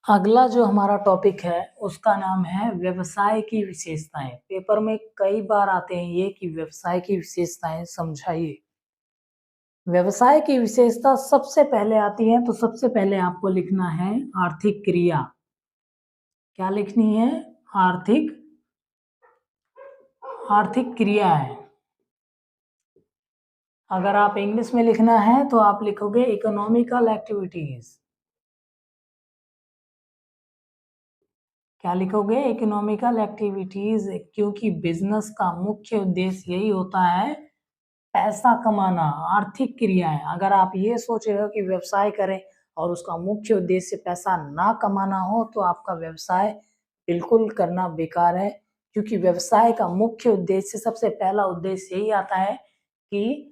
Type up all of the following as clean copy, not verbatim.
अगला जो हमारा टॉपिक है उसका नाम है व्यवसाय की विशेषताएं। पेपर में कई बार आते हैं ये कि व्यवसाय की विशेषताएं समझाइए। व्यवसाय की विशेषता सबसे पहले आती है तो सबसे पहले आपको लिखना है आर्थिक क्रिया। क्या लिखनी है? आर्थिक आर्थिक क्रिया है। अगर आप इंग्लिश में लिखना है तो आप लिखोगे इकोनॉमिकल एक्टिविटीज। क्या लिखोगे? इकोनॉमिकल एक्टिविटीज, क्योंकि बिजनेस का मुख्य उद्देश्य यही होता है पैसा कमाना, आर्थिक क्रियाएं। अगर आप ये सोच रहे हो कि व्यवसाय करें और उसका मुख्य उद्देश्य पैसा ना कमाना हो तो आपका व्यवसाय बिल्कुल करना बेकार है, क्योंकि व्यवसाय का मुख्य उद्देश्य, सबसे पहला उद्देश्य यही आता है कि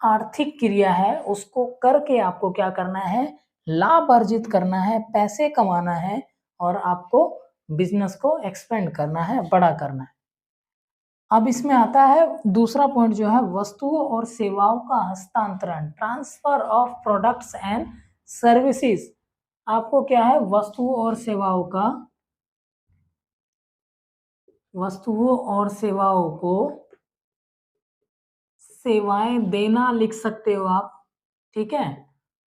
आर्थिक क्रिया है, उसको करके आपको क्या करना है? लाभ अर्जित करना है, पैसे कमाना है और आपको बिजनेस को एक्सपेंड करना है, बड़ा करना है। अब इसमें आता है दूसरा पॉइंट जो है वस्तुओं और सेवाओं का हस्तांतरण, transfer of products and services. आपको क्या है? वस्तुओं और सेवाओं को सेवाएं देना लिख सकते हो आप। ठीक है,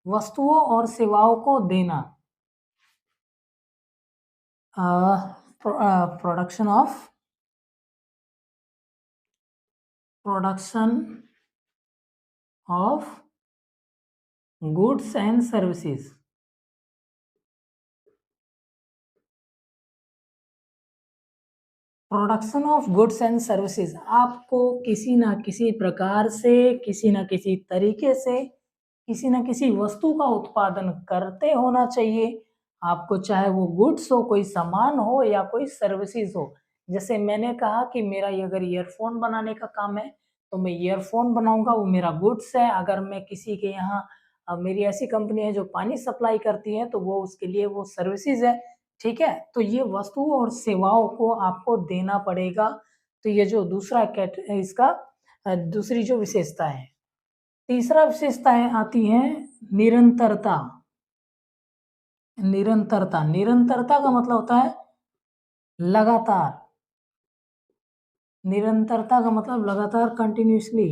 वस्तुओं और सेवाओं को देना। Production of goods and services. Production of goods and services, आपको किसी ना किसी प्रकार से, किसी ना किसी तरीके से, किसी ना किसी वस्तु का उत्पादन करते होना चाहिए। आपको चाहे वो गुड्स हो, कोई सामान हो या कोई सर्विसेज हो। जैसे मैंने कहा कि मेरा ये अगर ईयरफोन बनाने का काम है तो मैं ईयरफोन बनाऊंगा, वो मेरा गुड्स है। अगर मैं किसी के यहाँ मेरी ऐसी कंपनी है जो पानी सप्लाई करती है तो वो उसके लिए वो सर्विसेज है। ठीक है, तो ये वस्तुओं और सेवाओं को आपको देना पड़ेगा। तो ये जो दूसरा इसका दूसरी जो विशेषता है। तीसरा विशेषताएं आती है निरंतरता। निरंतरता, निरंतरता का मतलब होता है लगातार। निरंतरता का मतलब लगातार, कंटिन्यूसली।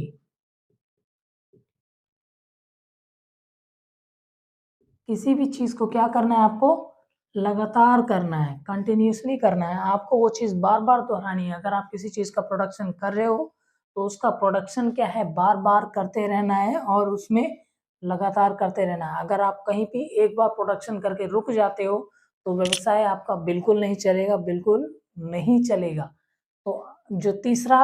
किसी भी चीज को क्या करना है आपको? लगातार करना है, कंटिन्यूसली करना है। आपको वो चीज बार बार दोहरानी है। अगर आप किसी चीज का प्रोडक्शन कर रहे हो तो उसका प्रोडक्शन क्या है? बार बार करते रहना है और उसमें लगातार करते रहना है। अगर आप कहीं भी एक बार प्रोडक्शन करके रुक जाते हो तो व्यवसाय आपका बिल्कुल नहीं चलेगा, बिल्कुल नहीं चलेगा। तो जो तीसरा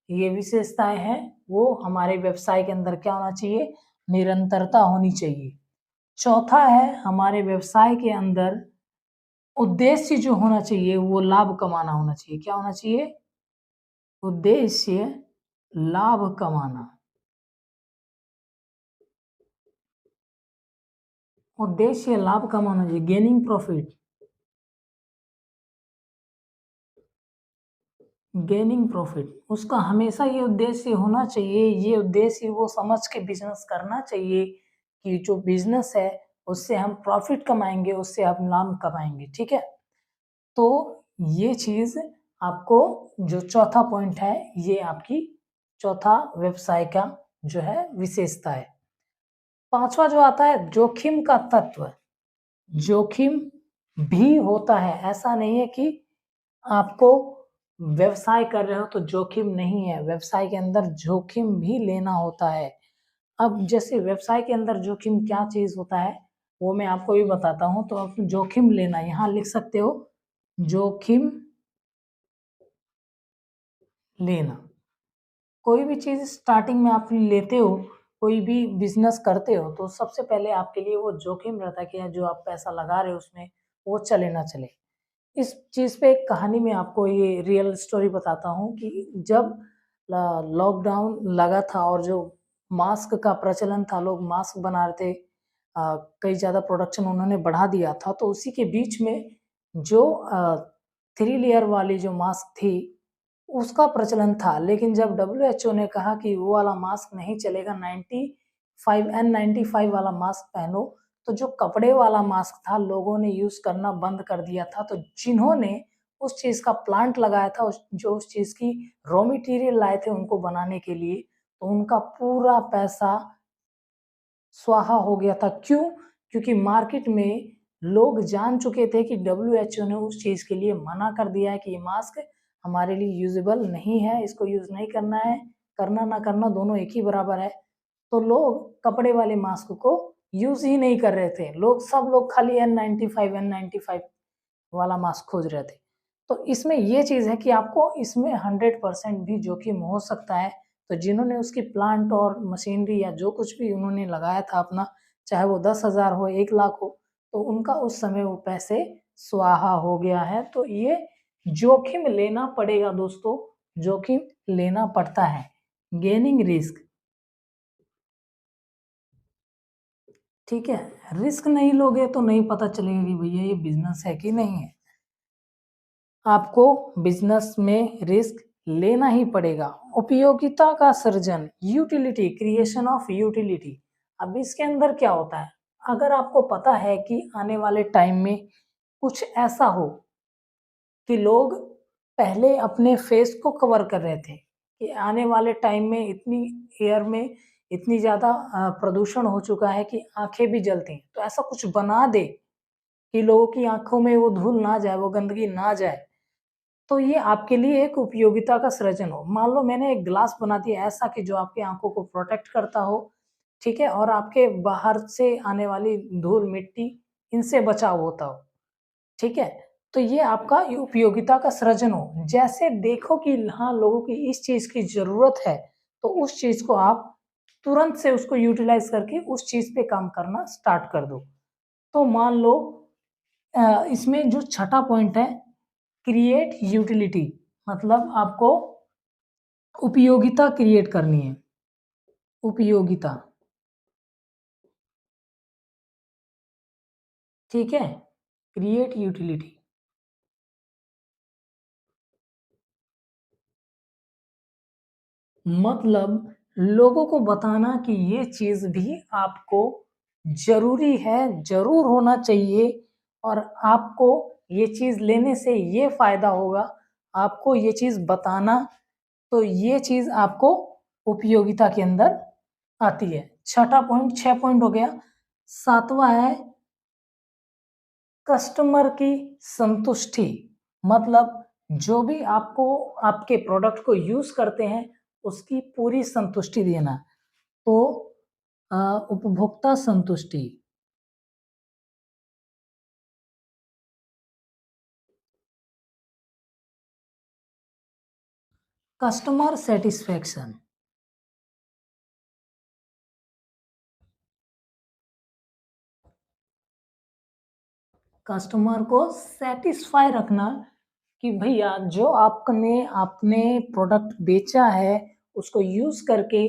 ये विशेषताएं हैं वो हमारे व्यवसाय के अंदर क्या होना चाहिए? निरंतरता होनी चाहिए। चौथा है हमारे व्यवसाय के अंदर उद्देश्य जो होना चाहिए वो लाभ कमाना होना चाहिए। क्या होना चाहिए? उद्देश्य लाभ कमाना। उद्देश्य लाभ कमाना चाहिए, गेनिंग प्रॉफिट। गेनिंग प्रॉफिट, उसका हमेशा ये उद्देश्य होना चाहिए। ये उद्देश्य वो समझ के बिजनेस करना चाहिए कि जो बिजनेस है उससे हम प्रॉफिट कमाएंगे, उससे हम लाभ कमाएंगे। ठीक है, तो ये चीज आपको, जो चौथा पॉइंट है ये आपकी चौथा व्यवसाय का जो है विशेषता है। पांचवा जो आता है जोखिम का तत्व। जोखिम भी होता है, ऐसा नहीं है कि आपको व्यवसाय कर रहे हो तो जोखिम नहीं है। व्यवसाय के अंदर जोखिम भी लेना होता है। अब जैसे व्यवसाय के अंदर जोखिम क्या चीज होता है वो मैं आपको भी बताता हूं। तो आप जोखिम लेना यहाँ लिख सकते हो, जोखिम लेना। कोई भी चीज स्टार्टिंग में आप लेते हो, कोई भी बिजनेस करते हो तो सबसे पहले आपके लिए वो जोखिम रहता है कि जो आप पैसा लगा रहे हो उसमें वो चले ना चले। इस चीज पे एक कहानी में आपको ये रियल स्टोरी बताता हूँ कि जब लॉकडाउन लगा था और जो मास्क का प्रचलन था, लोग मास्क बना रहे थे, कई ज्यादा प्रोडक्शन उन्होंने बढ़ा दिया था, तो उसी के बीच में जो 3 लेयर वाली जो मास्क थी उसका प्रचलन था। लेकिन जब WHO ने कहा कि वो वाला मास्क नहीं चलेगा, 95 N95 वाला मास्क पहनो, तो जो कपड़े वाला मास्क था लोगों ने यूज़ करना बंद कर दिया था। तो जिन्होंने उस चीज़ का प्लांट लगाया था, जो उस चीज़ की रॉ मटेरियल लाए थे उनको बनाने के लिए, तो उनका पूरा पैसा स्वाहा हो गया था। क्यों? क्योंकि मार्केट में लोग जान चुके थे कि डब्ल्यूएचओ ने उस चीज़ के लिए मना कर दिया है कि ये मास्क हमारे लिए यूज़ेबल नहीं है, इसको यूज़ नहीं करना है, करना ना करना दोनों एक ही बराबर है। तो लोग कपड़े वाले मास्क को यूज़ ही नहीं कर रहे थे। सब लोग खाली N95 वाला मास्क खोज रहे थे। तो इसमें ये चीज़ है कि आपको इसमें 100% भी जोखिम हो सकता है। तो जिन्होंने उसकी प्लांट और मशीनरी या जो कुछ भी उन्होंने लगाया था अपना, चाहे वो 10,000 हो, 1 लाख हो, तो उनका उस समय वो पैसे स्वाहा हो गया है। तो ये जोखिम लेना पड़ेगा दोस्तों, जोखिम लेना पड़ता है। गेनिंग रिस्क, ठीक है? रिस्क नहीं लोगे तो नहीं पता चलेगा कि भैया ये बिज़नेस है कि नहीं है। आपको बिजनेस में रिस्क लेना ही पड़ेगा। उपयोगिता का सृजन, यूटिलिटी, क्रिएशन ऑफ यूटिलिटी। अब इसके अंदर क्या होता है? अगर आपको पता है कि आने वाले टाइम में कुछ ऐसा हो कि लोग पहले अपने फेस को कवर कर रहे थे कि आने वाले टाइम में इतनी एयर में इतनी ज़्यादा प्रदूषण हो चुका है कि आँखें भी जलती हैं। तो ऐसा कुछ बना दे कि लोगों की आँखों में वो धूल ना जाए, वो गंदगी ना जाए। तो ये आपके लिए एक उपयोगिता का सृजन हो। मान लो मैंने एक ग्लास बना दिया ऐसा कि जो आपकी आँखों को प्रोटेक्ट करता हो, ठीक है? और आपके बाहर से आने वाली धूल, मिट्टी इनसे बचाव होता हो, ठीक है? तो ये आपका उपयोगिता का सृजन हो। जैसे देखो कि हाँ, लोगों की इस चीज़ की ज़रूरत है, तो उस चीज़ को आप तुरंत से उसको यूटिलाइज़ करके उस चीज़ पे काम करना स्टार्ट कर दो। तो मान लो इसमें जो छठा पॉइंट है, क्रिएट यूटिलिटी, मतलब आपको उपयोगिता क्रिएट करनी है। उपयोगिता, ठीक है? क्रिएट यूटिलिटी मतलब लोगों को बताना कि ये चीज़ भी आपको ज़रूरी है, ज़रूर होना चाहिए और आपको ये चीज़ लेने से ये फ़ायदा होगा। आपको ये चीज़ बताना, तो ये चीज़ आपको उपयोगिता के अंदर आती है। छठा पॉइंट, 6 पॉइंट हो गया। सातवां है कस्टमर की संतुष्टि, मतलब जो भी आपको आपके प्रोडक्ट को यूज़ करते हैं, उसकी पूरी संतुष्टि देना। तो अ, उपभोक्ता संतुष्टि, कस्टमर सैटिस्फैक्शन, कस्टमर को सैटिस्फाई रखना कि भैया जो आपने आपने प्रोडक्ट बेचा है, उसको यूज़ करके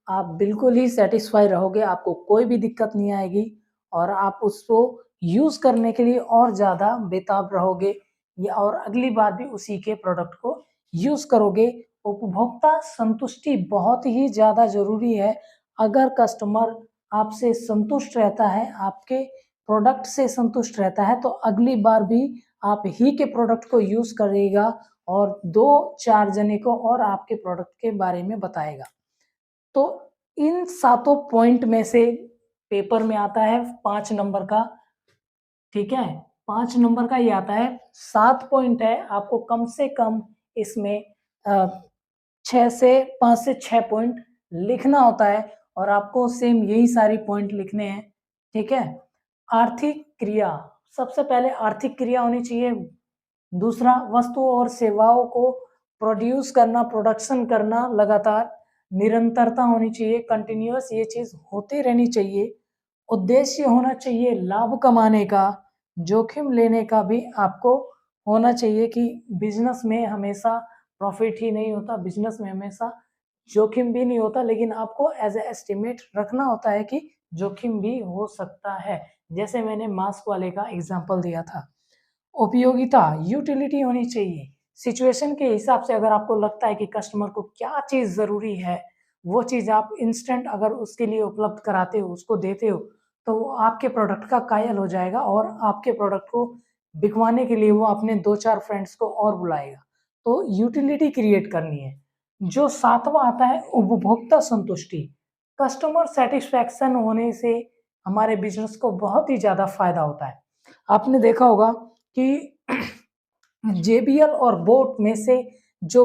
आप बिल्कुल ही सैटिस्फाई रहोगे, आपको कोई भी दिक्कत नहीं आएगी और आप उसको यूज़ करने के लिए और ज़्यादा बेताब रहोगे या और अगली बार भी उसी के प्रोडक्ट को यूज़ करोगे। उपभोक्ता संतुष्टि बहुत ही ज़्यादा ज़रूरी है। अगर कस्टमर आपसे संतुष्ट रहता है, आपके प्रोडक्ट से संतुष्ट रहता है, तो अगली बार भी आप ही के प्रोडक्ट को यूज़ करेगा और 2-4 जने को और आपके प्रोडक्ट के बारे में बताएगा। तो इन सातों पॉइंट में से पेपर में आता है 5 नंबर का, ठीक है? 5 नंबर का ये आता है, 7 पॉइंट है, आपको कम से कम इसमें अ, 6 से 5 से 6 पॉइंट लिखना होता है और आपको सेम यही सारी पॉइंट लिखने हैं, ठीक है? आर्थिक क्रिया, सबसे पहले आर्थिक क्रिया होनी चाहिए। दूसरा, वस्तुओं और सेवाओं को प्रोड्यूस करना, प्रोडक्शन करना लगातार, निरंतरता होनी चाहिए, कंटिन्यूअस ये चीज़ होती रहनी चाहिए। उद्देश्य होना चाहिए लाभ कमाने का, जोखिम लेने का भी आपको होना चाहिए कि बिज़नेस में हमेशा प्रॉफ़िट ही नहीं होता, बिज़नेस में हमेशा जोखिम भी नहीं होता, लेकिन आपको एज़ अ एस्टिमेट रखना होता है कि जोखिम भी हो सकता है। जैसे मैंने मास्क वाले का एग्ज़ाम्पल दिया था। उपयोगिता, यूटिलिटी होनी चाहिए। सिचुएशन के हिसाब से अगर आपको लगता है कि कस्टमर को क्या चीज़ ज़रूरी है, वो चीज़ आप इंस्टेंट अगर उसके लिए उपलब्ध कराते हो, उसको देते हो, तो आपके प्रोडक्ट का कायल हो जाएगा और आपके प्रोडक्ट को बिकवाने के लिए वो अपने 2-4 फ्रेंड्स को और बुलाएगा। तो यूटिलिटी क्रिएट करनी है। जो 7वाँ आता है उपभोक्ता संतुष्टि। कस्टमर सैटिस्फैक्शन होने से हमारे बिज़नेस को बहुत ही ज़्यादा फ़ायदा होता है। आपने देखा होगा कि जेबीएल और बोट में से जो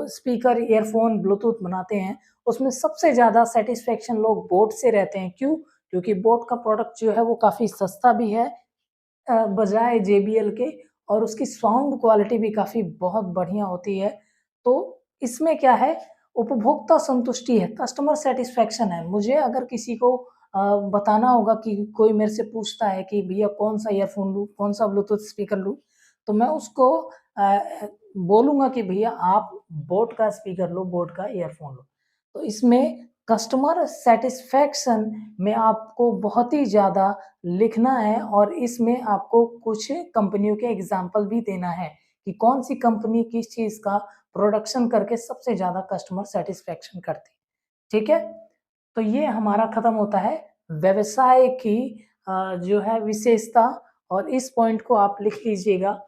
स्पीकर, ईयरफ़ोन, ब्लूटूथ बनाते हैं, उसमें सबसे ज़्यादा सैटिस्फैक्शन लोग बोट से रहते हैं। क्यों? क्योंकि बोट का प्रोडक्ट जो है वो काफ़ी सस्ता भी है बजाय जेबीएल के और उसकी साउंड क्वालिटी भी काफ़ी बहुत बढ़िया होती है। तो इसमें क्या है उपभोक्ता संतुष्टि है, कस्टमर सैटिस्फैक्शन है। मुझे अगर किसी को बताना होगा कि कोई मेरे से पूछता है कि भैया कौन-सा ईयरफ़ोन लूँ, कौन-सा ब्लूटूथ स्पीकर लूँ, तो मैं उसको बोलूँगा कि भैया आप बोट का स्पीकर लो, बोट का ईयरफ़ोन लो। तो इसमें कस्टमर सैटिस्फैक्शन में आपको बहुत ही ज़्यादा लिखना है और इसमें आपको कुछ कंपनियों के एग्ज़ाम्पल भी देना है कि कौन-सी कंपनी किस चीज़ का प्रोडक्शन करके सबसे ज़्यादा कस्टमर सैटिस्फैक्शन करती है। ठीक है? तो ये हमारा खत्म होता है व्यवसाय की जो है विशेषता और इस पॉइंट को आप लिख लीजिएगा